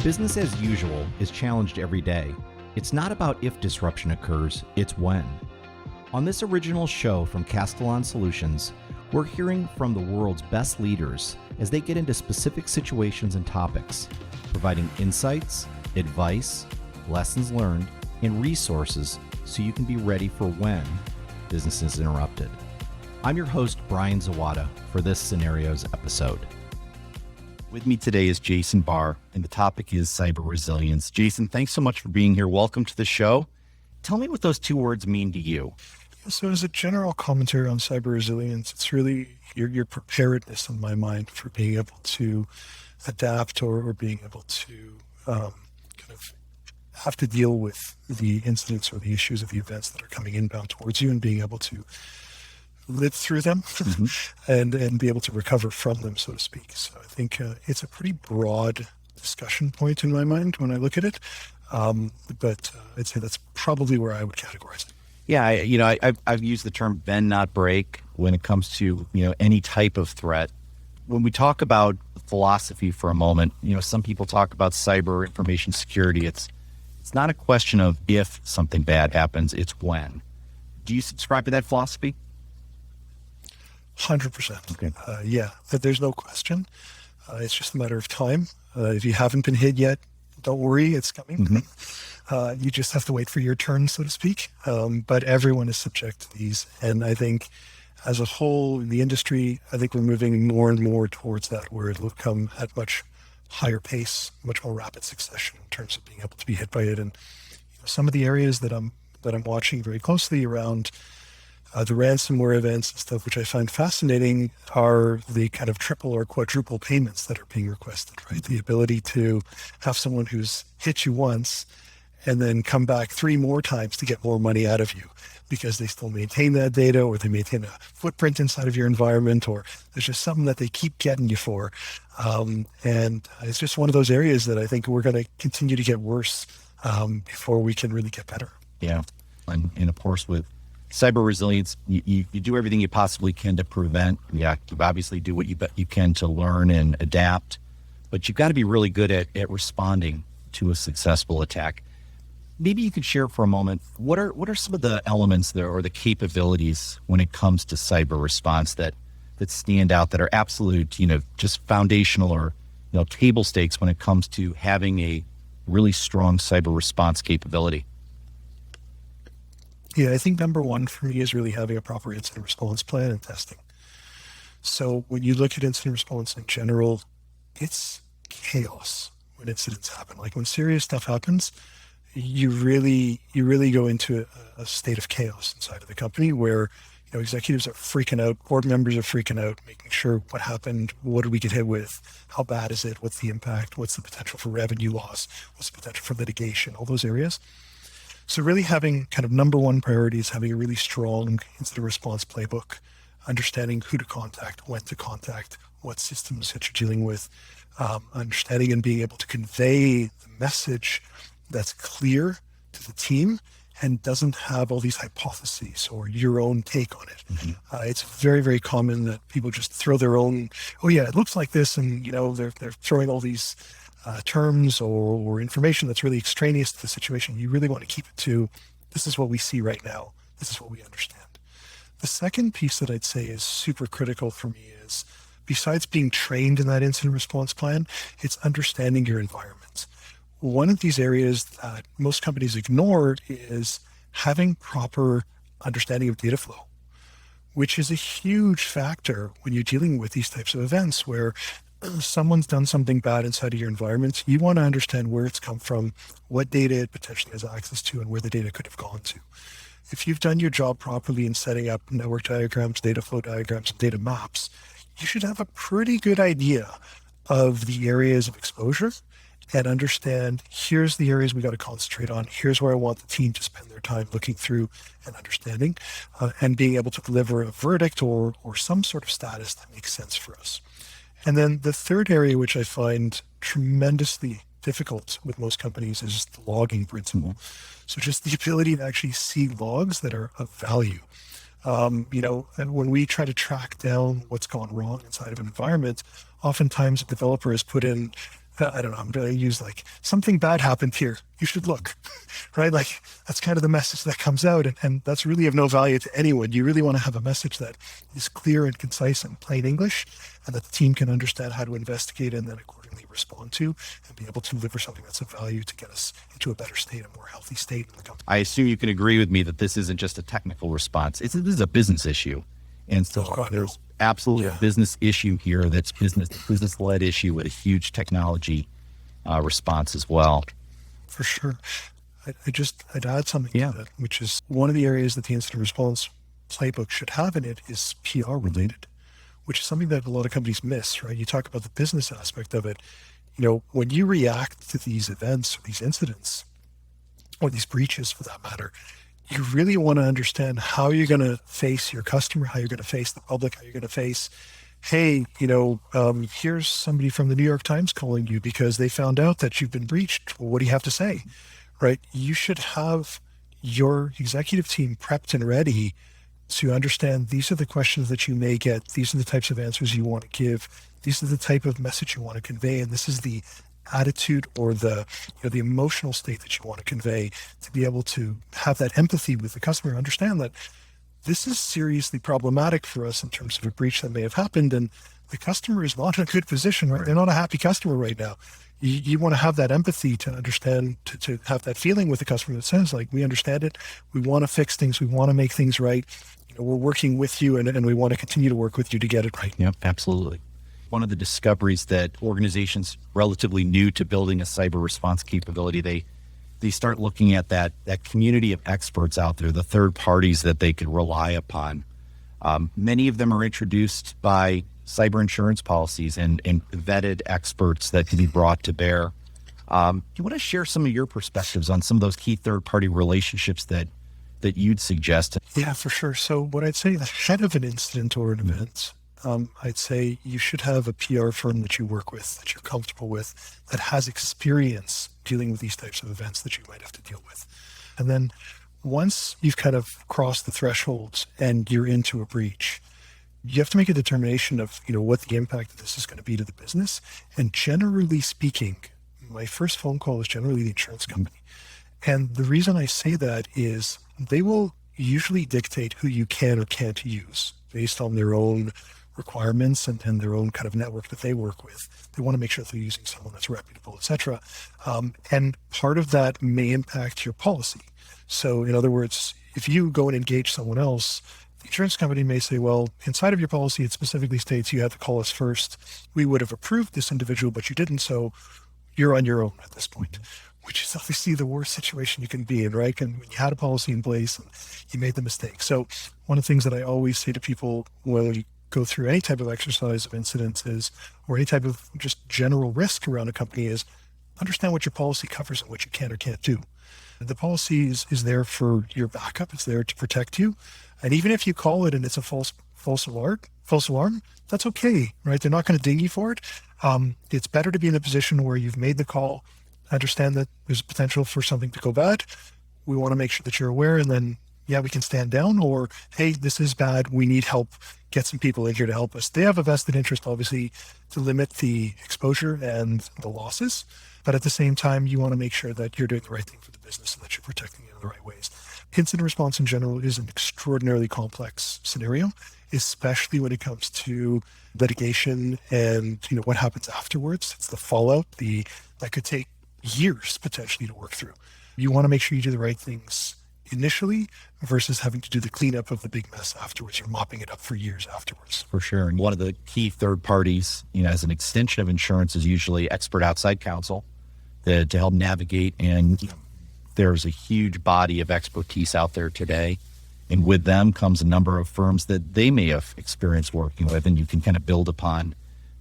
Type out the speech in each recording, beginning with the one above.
Business as usual is challenged every day. It's not about if disruption occurs, it's when. On this original show from Castellan Solutions, we're hearing from the world's best leaders as they get into specific situations and topics, providing insights, advice, lessons learned, and resources so you can be ready for when business is interrupted. I'm your host, Brian Zawada, for this Scenarios episode. With me today is Jason Barr, and the topic is cyber resilience. Jason, thanks so much for being here. Welcome to the show. Tell me what those two words mean to you. So as a general commentary on cyber resilience, it's really your preparedness in my mind for being able to adapt or being able to kind of have to deal with the incidents or the issues of the events that are coming inbound towards you and being able to live through them and be able to recover from them, so to speak. So I think it's a pretty broad discussion point in my mind when I look at it. But I'd say that's probably where I would categorize it. Yeah, I've used the term bend, not break when it comes to, any type of threat. When we talk about philosophy for a moment, some people talk about cyber information security. It's not a question of if something bad happens, it's when. Do you subscribe to that philosophy? 100%. Okay. Yeah, there's no question. It's just a matter of time. If you haven't been hit yet, don't worry, it's coming. You just have to wait for your turn, so to speak. But everyone is subject to these. And I think as a whole in the industry, I think we're moving more and more towards that, where it will come at much higher pace, much more rapid succession in terms of being able to be hit by it. And some of the areas that I'm watching very closely around the ransomware events and stuff, which I find fascinating, are the kind of triple or quadruple payments that are being requested, right? The ability to have someone who's hit you once and then come back 3 more times to get more money out of you because they still maintain that data, or they maintain a footprint inside of your environment, or there's just something that they keep getting you for. And it's just one of those areas that I think we're going to continue to get worse before we can really get better. Yeah. And of course, with cyber resilience, you do everything you possibly can to prevent. Yeah, you obviously do what you can to learn and adapt, but you've got to be really good at responding to a successful attack. Maybe you could share for a moment, what are some of the elements there or the capabilities when it comes to cyber response that stand out, that are absolute, just foundational or, table stakes when it comes to having a really strong cyber response capability? Yeah, I think number one for me is really having a proper incident response plan and testing. So when you look at incident response in general, it's chaos when incidents happen. Like when serious stuff happens, you really go into a state of chaos inside of the company where executives are freaking out, board members are freaking out, making sure what happened, what did we get hit with, how bad is it, what's the impact, what's the potential for revenue loss, what's the potential for litigation, all those areas. So really having kind of number one priority is having a really strong incident response playbook, understanding who to contact, when to contact, what systems that you're dealing with, understanding and being able to convey the message that's clear to the team and doesn't have all these hypotheses or your own take on it. It's very, very common that people just throw their own, oh yeah, it looks like this, and they're throwing all these terms or information that's really extraneous to the situation. You really want to keep it to, this is what we see right now. This is what we understand. The second piece that I'd say is super critical for me is, besides being trained in that incident response plan, it's understanding your environment. One of these areas that most companies ignore is having proper understanding of data flow, which is a huge factor when you're dealing with these types of events where someone's done something bad inside of your environment. You want to understand where it's come from, what data it potentially has access to, and where the data could have gone to. If you've done your job properly in setting up network diagrams, data flow diagrams, and data maps, you should have a pretty good idea of the areas of exposure and understand, here's the areas we got to concentrate on. Here's where I want the team to spend their time looking through and understanding and being able to deliver a verdict or some sort of status that makes sense for us. And then the third area, which I find tremendously difficult with most companies, is the logging principle. So just the ability to actually see logs that are of value. And when we try to track down what's gone wrong inside of an environment, oftentimes a developer has put in I don't know, I'm going to use like something bad happened here. You should look, right? Like that's kind of the message that comes out. And that's really of no value to anyone. You really want to have a message that is clear and concise and plain English, and that the team can understand how to investigate and then accordingly respond to and be able to deliver something that's of value to get us into a better state, a more healthy state in the company. I assume you can agree with me that this isn't just a technical response. This is a business issue. And so there's absolutely a business issue here that's business-led issue with a huge technology response as well. For sure. I'd add something to that, which is one of the areas that the incident response playbook should have in it is PR related, which is something that a lot of companies miss, right? You talk about the business aspect of it. When you react to these events or these incidents or these breaches for that matter, you really want to understand how you're going to face your customer, how you're going to face the public, how you're going to face, hey, here's somebody from the New York Times calling you because they found out that you've been breached. Well, what do you have to say, right? You should have your executive team prepped and ready to understand these are the questions that you may get. These are the types of answers you want to give. These are the type of message you want to convey. And this is the attitude or the emotional state that you want to convey to be able to have that empathy with the customer, understand that this is seriously problematic for us in terms of a breach that may have happened. And the customer is not in a good position, right? They're not a happy customer right now. You want to have that empathy to understand, to have that feeling with the customer that says, like, we understand it. We want to fix things. We want to make things right. We're working with you and we want to continue to work with you to get it right. Yep, absolutely. One of the discoveries that organizations relatively new to building a cyber response capability, they start looking at that community of experts out there, the third parties that they could rely upon. Many of them are introduced by cyber insurance policies and vetted experts that can be brought to bear. Do you want to share some of your perspectives on some of those key third party relationships that you'd suggest? Yeah, for sure. So what I'd say, ahead of an incident or an event, I'd say you should have a PR firm that you work with, that you're comfortable with, that has experience dealing with these types of events that you might have to deal with. And then once you've kind of crossed the thresholds and you're into a breach, you have to make a determination of, what the impact of this is going to be to the business. And generally speaking, my first phone call is generally the insurance company. And the reason I say that is they will usually dictate who you can or can't use based on their own requirements and their own kind of network that they work with. They want to make sure that they're using someone that's reputable, et cetera. And part of that may impact your policy. So in other words, if you go and engage someone else, the insurance company may say, well, inside of your policy, it specifically states you have to call us first. We would have approved this individual, but you didn't. So you're on your own at this point, which is obviously the worst situation you can be in, right? And when you had a policy in place and you made the mistake. So one of the things that I always say to people when we go through any type of exercise of incidents is, or any type of just general risk around a company is, understand what your policy covers and what you can or can't do. The policy is there for your backup. It's there to protect you. And even if you call it and it's a false alarm, that's okay, right? They're not going to ding you for it. It's better to be in a position where you've made the call, understand that there's potential for something to go bad. We want to make sure that you're aware, and then, we can stand down, or, hey, this is bad. We need help. Get some people in here to help us. They have a vested interest, obviously, to limit the exposure and the losses. But at the same time, you want to make sure that you're doing the right thing for the business and that you're protecting it in the right ways. Incident response in general is an extraordinarily complex scenario, especially when it comes to litigation and, what happens afterwards. It's the fallout, that could take years potentially to work through. You want to make sure you do the right things initially versus having to do the cleanup of the big mess afterwards. You're mopping it up for years afterwards. For sure. And one of the key third parties, as an extension of insurance, is usually expert outside counsel to help navigate. And there's a huge body of expertise out there today. And with them comes a number of firms that they may have experience working with, and you can kind of build upon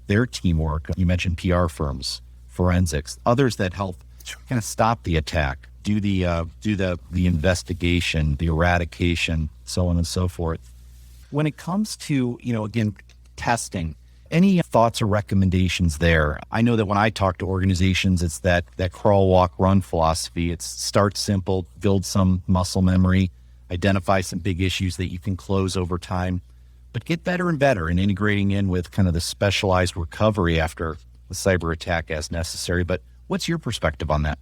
their teamwork. You mentioned PR firms, forensics, others that help kind of stop the attack, do the investigation, the eradication, so on and so forth. When it comes to, again, testing, any thoughts or recommendations there? I know that when I talk to organizations, it's that crawl, walk, run philosophy. It's start simple, build some muscle memory, identify some big issues that you can close over time, but get better and better in integrating in with kind of the specialized recovery after the cyber attack as necessary. But what's your perspective on that?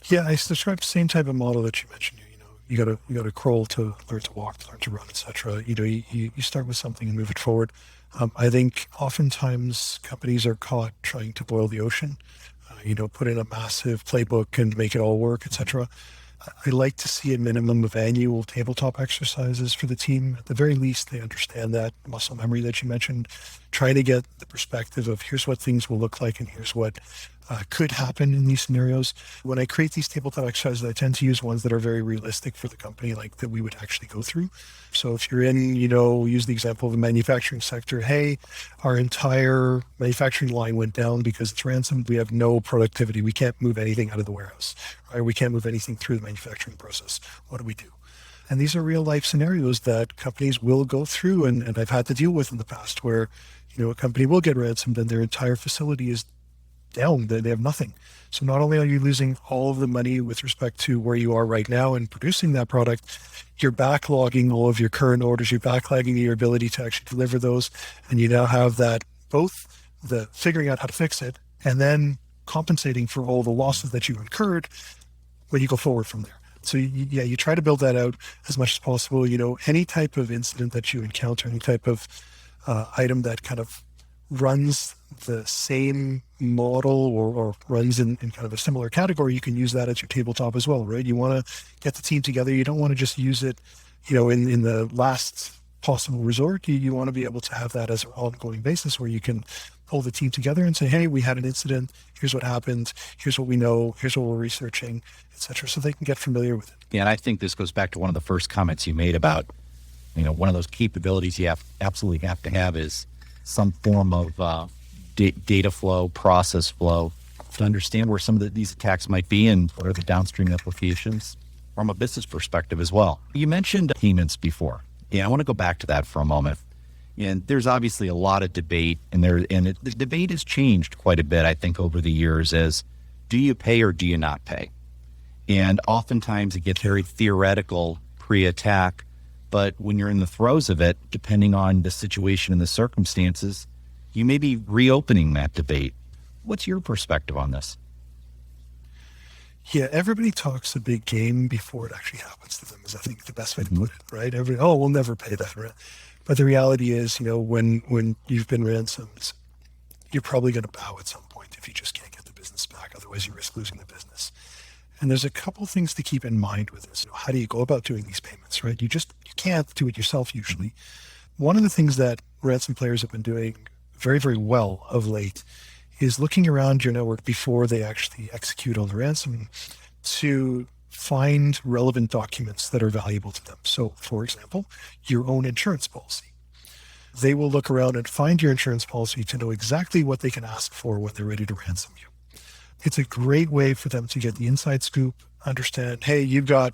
Yeah, I describe the same type of model that you mentioned. You gotta crawl to learn to walk, to learn to run, etc. You start with something and move it forward. I think oftentimes companies are caught trying to boil the ocean. Put in a massive playbook and make it all work, etc. I like to see a minimum of annual tabletop exercises for the team. At the very least, they understand that muscle memory that you mentioned. Try to get the perspective of here's what things will look like and here's what could happen in these scenarios. When I create these tabletop exercises, I tend to use ones that are very realistic for the company, like that we would actually go through. So if you're in, use the example of the manufacturing sector. Hey, our entire manufacturing line went down because it's ransomed. We have no productivity. We can't move anything out of the warehouse, right? We can't move anything through the manufacturing process. What do we do? And these are real life scenarios that companies will go through. And I've had to deal with in the past where, a company will get ransomed and their entire facility is down. They have nothing. So not only are you losing all of the money with respect to where you are right now in producing that product, you're backlogging all of your current orders, you're backlogging your ability to actually deliver those. And you now have that, both the figuring out how to fix it and then compensating for all the losses that you incurred when you go forward from there. So you try to build that out as much as possible. Any type of incident that you encounter, any type of item that kind of runs the same model or runs in kind of a similar category, you can use that as your tabletop as well, right? You want to get the team together. You don't want to just use it, in the last possible resort. You want to be able to have that as an ongoing basis where you can pull the team together and say, hey, we had an incident. Here's what happened. Here's what we know. Here's what we're researching, etc. So they can get familiar with it. Yeah, and I think this goes back to one of the first comments you made about, one of those capabilities you absolutely have to have is some form of data flow, process flow, to understand where some of these attacks might be and what are the downstream implications from a business perspective as well. You mentioned payments before. Yeah, I want to go back to that for a moment. And there's obviously a lot of debate, the debate has changed quite a bit, I think, over the years as do you pay or do you not pay? And oftentimes it gets very theoretical pre-attack, but when you're in the throes of it, depending on the situation and the circumstances, you may be reopening that debate. What's your perspective on this? Yeah, everybody talks a big game before it actually happens to them is, I think, the best way to put it, right? We'll never pay that rent. But the reality is, when you've been ransomed, you're probably going to bow at some point if you just can't get the business back. Otherwise, you risk losing the business. And there's a couple things to keep in mind with this. How do you go about doing these payments, right? You can't do it yourself usually. One of the things that ransom players have been doing very, very well of late is looking around your network before they actually execute on the ransom to find relevant documents that are valuable to them. So, for example, your own insurance policy. They will look around and find your insurance policy to know exactly what they can ask for when they're ready to ransom you. It's a great way for them to get the inside scoop, understand, hey, you've got,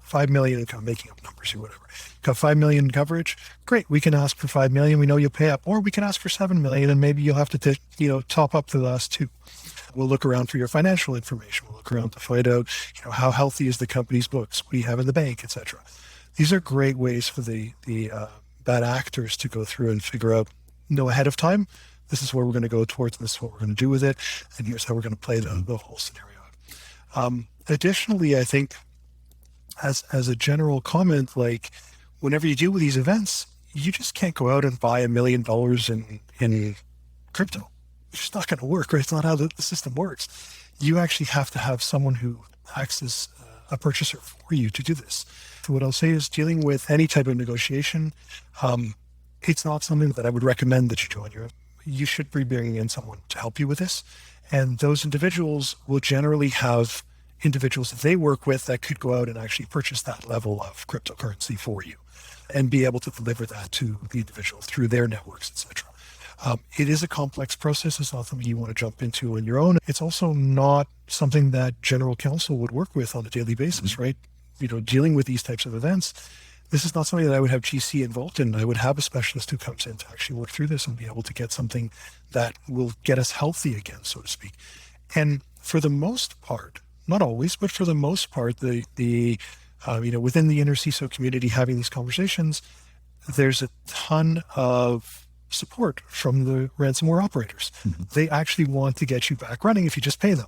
5 million in income, making up numbers or whatever. Got 5 million coverage. Great. We can ask for 5 million. We know you'll pay up, or we can ask for 7 million and maybe you'll have to, top up the last 2. We'll look around for your financial information. We'll look around to find out, how healthy is the company's books? What do you have in the bank, etc. These are great ways for the bad actors to go through and figure out, know ahead of time, this is where we're going to go towards, and this is what we're going to do with it, and here's how we're going to play the whole scenario. Additionally, I think as a general comment, like whenever you deal with these events, you just can't go out and buy $1 million in crypto. It's just not going to work, right? It's not how the system works. You actually have to have someone who acts as a purchaser for you to do this. So what I'll say is dealing with any type of negotiation, it's not something that I would recommend that you join. You should be bringing in someone to help you with this. And those individuals will generally have individuals that they work with that could go out and actually purchase that level of cryptocurrency for you and be able to deliver that to the individual through their networks, etc. It is a complex process. It's not something you want to jump into on your own. It's also not something that general counsel would work with on a daily basis, right? Dealing with these types of events, this is not something that I would have GC involved in. I would have a specialist who comes in to actually work through this and be able to get something that will get us healthy again, so to speak. And for the most part, not always, but for the most part, the within the inner CISO community having these conversations, there's a ton of support from the ransomware operators. They actually want to get you back running if you just pay them.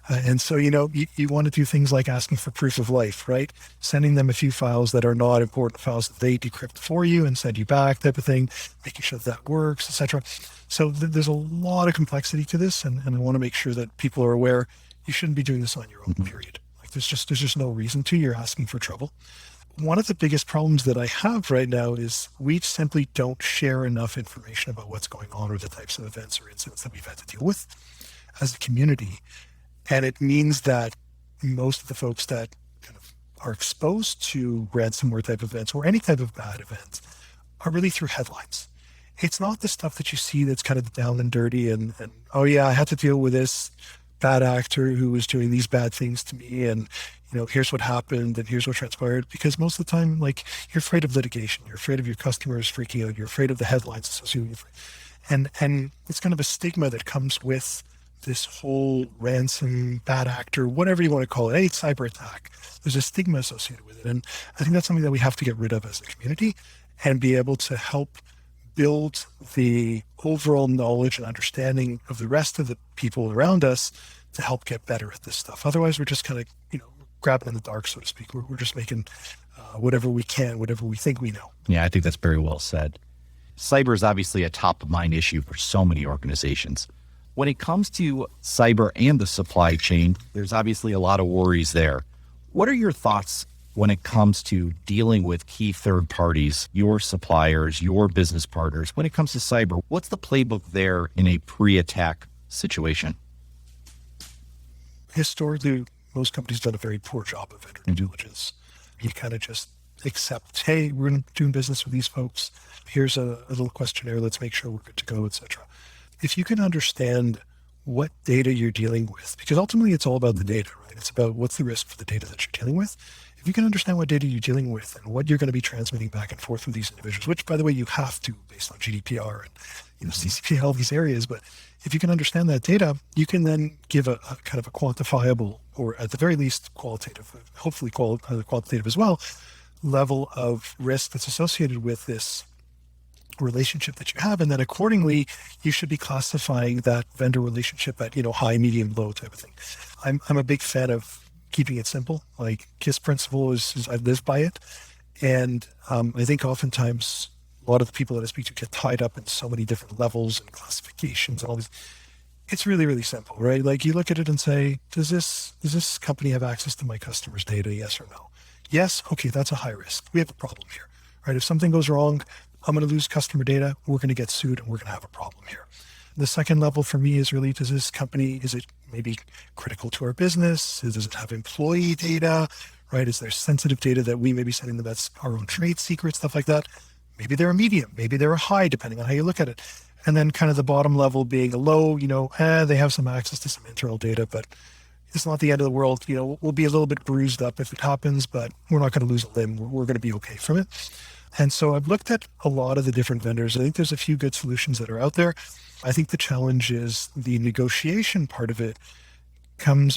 And so, you want to do things like asking for proof of life, right? Sending them a few files that are not important files that they decrypt for you and send you back, type of thing, making sure that works, etc. So there's a lot of complexity to this, and I want to make sure that people are aware you shouldn't be doing this on your own, period. Like there's just no reason to. You're asking for trouble. One of the biggest problems that I have right now is we simply don't share enough information about what's going on or the types of events or incidents that we've had to deal with as a community. And it means that most of the folks that kind of are exposed to ransomware type events or any type of bad event are really through headlines. It's not the stuff that you see that's kind of down and dirty and oh yeah, I had to deal with this bad actor who was doing these bad things to me, and here's what happened and here's what transpired. Because most of the time, like, you're afraid of litigation, you're afraid of your customers freaking out, you're afraid of the headlines associated with it. And it's kind of a stigma that comes with this whole ransom, bad actor, whatever you want to call it, any cyber attack. There's a stigma associated with it. And I think that's something that we have to get rid of as a community and be able to help build the overall knowledge and understanding of the rest of the people around us to help get better at this stuff. Otherwise, we're just kind of, grabbing in the dark, so to speak. We're just making whatever we can, whatever we think we know. Yeah, I think that's very well said. Cyber is obviously a top of mind issue for so many organizations. When it comes to cyber and the supply chain, there's obviously a lot of worries there. What are your thoughts when it comes to dealing with key third parties, your suppliers, your business partners? When it comes to cyber, what's the playbook there in a pre-attack situation? Historically, most companies have done a very poor job of vendor due diligence. You kind of just accept, hey, we're doing business with these folks. Here's a little questionnaire. Let's make sure we're good to go, etc. If you can understand what data you're dealing with, because ultimately it's all about the data, right? It's about what's the risk for the data that you're dealing with. If you can understand what data you're dealing with and what you're going to be transmitting back and forth with these individuals, which, by the way, you have to based on GDPR and CCPA, all these areas. But if you can understand that data, you can then give a kind of a quantifiable, or at the very least qualitative, hopefully quantitative as well, level of risk that's associated with this relationship that you have. And then accordingly, you should be classifying that vendor relationship at, high, medium, low type of thing. I'm a big fan of keeping it simple. Like KISS principle is I live by it. And I think oftentimes a lot of the people that I speak to get tied up in so many different levels and classifications and all these. It's really, really simple, right? Like you look at it and say, does this company have access to my customers' data? Yes or no? Yes. Okay. That's a high risk. We have a problem here, right? If something goes wrong, I'm going to lose customer data. We're going to get sued and we're going to have a problem here. The second level for me is really, does this company, is it maybe critical to our business? Does it have employee data, right? Is there sensitive data that we may be sending them that's our own trade secrets, stuff like that? Maybe they're a medium, maybe they're a high, depending on how you look at it. And then kind of the bottom level being a low, they have some access to some internal data, but it's not the end of the world. We'll be a little bit bruised up if it happens, but we're not going to lose a limb. We're going to be okay from it. And so I've looked at a lot of the different vendors. I think there's a few good solutions that are out there. I think the challenge is the negotiation part of it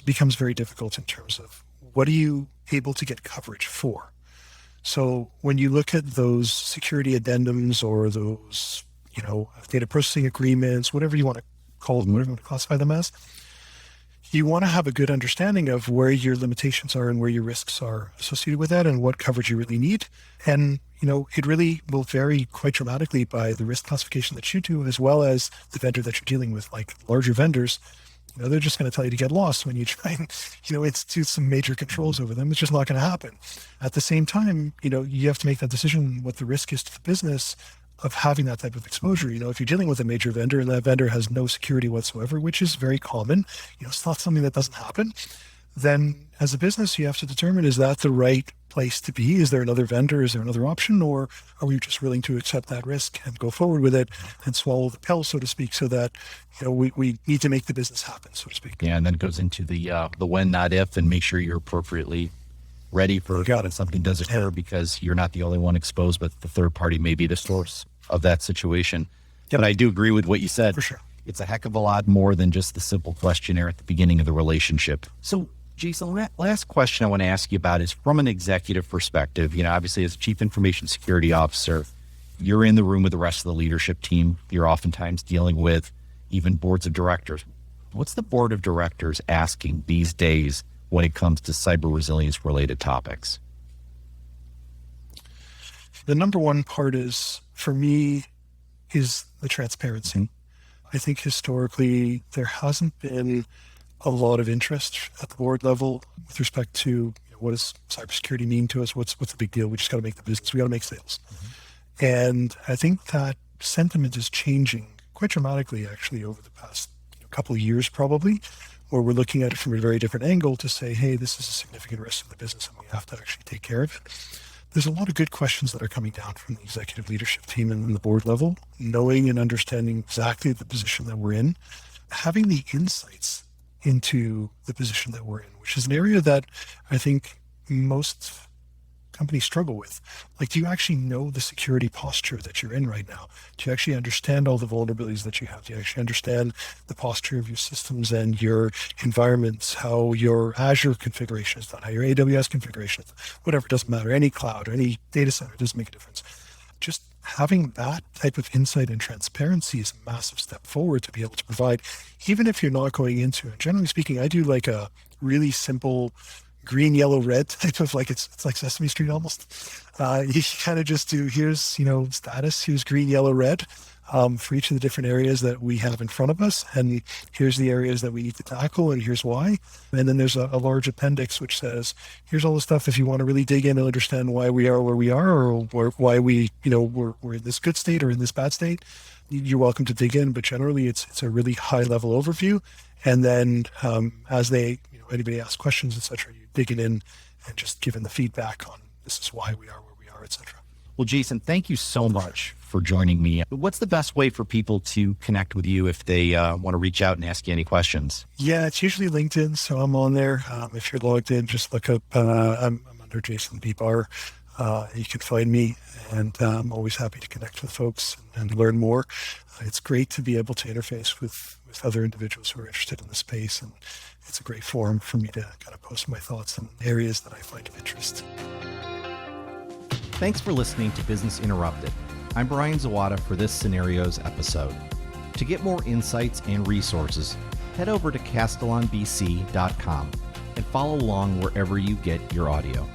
becomes very difficult in terms of what are you able to get coverage for? So when you look at those security addendums or those, data processing agreements, whatever you want to call them, whatever you want to classify them as, you want to have a good understanding of where your limitations are and where your risks are associated with that and what coverage you really need. And, it really will vary quite dramatically by the risk classification that you do, as well as the vendor that you're dealing with. Like larger vendors, they're just going to tell you to get lost when you try and, institute some major controls over them. It's just not going to happen. At the same time, you have to make that decision what the risk is to the business of having that type of exposure. If you're dealing with a major vendor and that vendor has no security whatsoever, which is very common, it's not something that doesn't happen, then as a business, you have to determine, is that the right place to be? Is there another vendor? Is there another option? Or are we just willing to accept that risk and go forward with it and swallow the pill, so to speak, so that, we need to make the business happen, so to speak. Yeah. And then it goes into the when, not if, and make sure you're appropriately ready for when something does occur, because you're not the only one exposed, but the third party may be the source of that situation. Yep. But I do agree with what you said. For sure. It's a heck of a lot more than just the simple questionnaire at the beginning of the relationship. So Jason, last question I want to ask you about is from an executive perspective. Obviously as Chief Information Security Officer, You're in the room with the rest of the leadership team. You're oftentimes dealing with even boards of directors. What's the board of directors asking these days when it comes to cyber resilience related topics? The number one part is, for me, is the transparency. I think historically there hasn't been a lot of interest at the board level with respect to what does cybersecurity mean to us? What's the big deal? We just got to make the business. We got to make sales. And I think that sentiment is changing quite dramatically, actually, over the past couple of years, probably, where we're looking at it from a very different angle to say, hey, this is a significant risk to the business and we have to actually take care of it. There's a lot of good questions that are coming down from the executive leadership team and the board level, knowing and understanding exactly the position that we're in, having the insights into the position that we're in, which is an area that I think most companies struggle with. Like, do you actually know the security posture that you're in right now? Do you actually understand all the vulnerabilities that you have? Do you actually understand the posture of your systems and your environments, how your Azure configuration is done, how your AWS configuration is done, whatever, it doesn't matter, any cloud or any data center, it doesn't make a difference. Just having that type of insight and transparency is a massive step forward to be able to provide, even if you're not going into it. Generally speaking, I do like a really simple green, yellow, red type of, like, it's like Sesame Street almost. You kind of just do, here's, status, here's green, yellow, red for each of the different areas that we have in front of us. And here's the areas that we need to tackle and here's why. And then there's a large appendix which says, here's all the stuff if you want to really dig in and understand why we are where we are, or why we, we're in this good state or in this bad state. You're welcome to dig in, but generally it's a really high level overview. And then as anybody asks questions, etc., you digging in and just giving the feedback on this is why we are where we are, etc. Well, Jason, thank you so much for joining me. What's the best way for people to connect with you if they want to reach out and ask you any questions? Yeah, it's usually LinkedIn, so I'm on there. If you're logged in, just look up, I'm under Jason B. Barr. You can find me, and I'm always happy to connect with folks and learn more. It's great to be able to interface with other individuals who are interested in the space, and it's a great forum for me to kind of post my thoughts in areas that I find of interest. Thanks for listening to Business Interrupted. I'm Brian Zawada for this Scenarios episode. To get more insights and resources, head over to castellanbc.com and follow along wherever you get your audio.